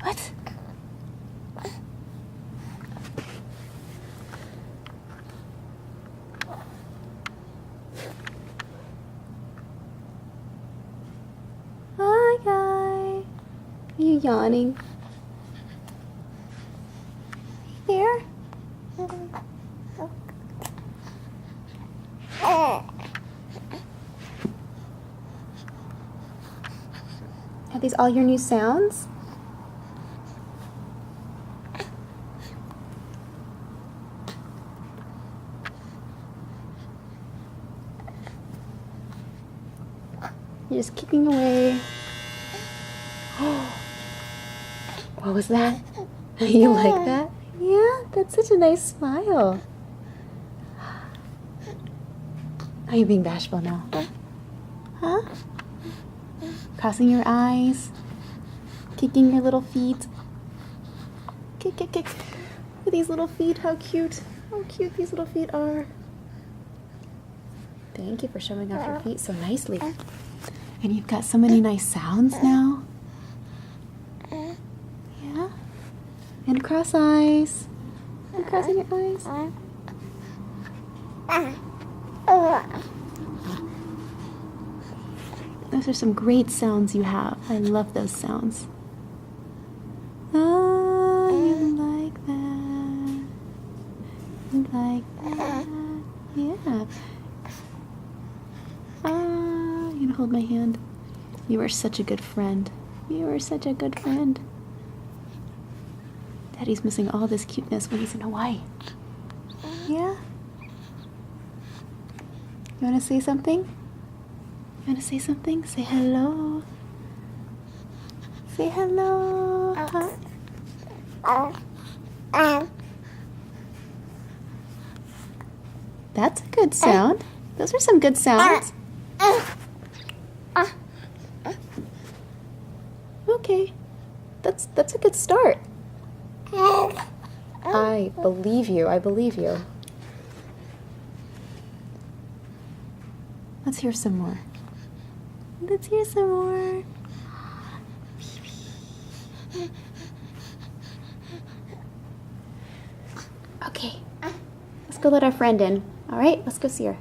What? Hi, guy. Are you yawning? Here? Are these all your new sounds? You're just kicking away. What was that? You like that? Yeah, that's such a nice smile. Are you being bashful now? Huh? Crossing your eyes, kicking your little feet. Kick, kick, kick. Look at these little feet, how cute. How cute these little feet are. Thank you for showing off your feet so nicely. And you've got so many nice sounds now. Yeah? And cross eyes. And crossing your eyes. Those are some great sounds you have. I love those sounds. Oh, you like that. You like that. Yeah. Ah, you gonna hold my hand? You are such a good friend. You are such a good friend. Daddy's missing all this cuteness when he's in Hawaii. Yeah? You wanna say something? You wanna say something? Say hello. Say hello. Huh? That's a good sound. Those are some good sounds. Okay. That's a good start. I believe you. I believe you. Let's hear some more. Let's hear some more. Okay. Let's go let our friend in. All right, let's go see her.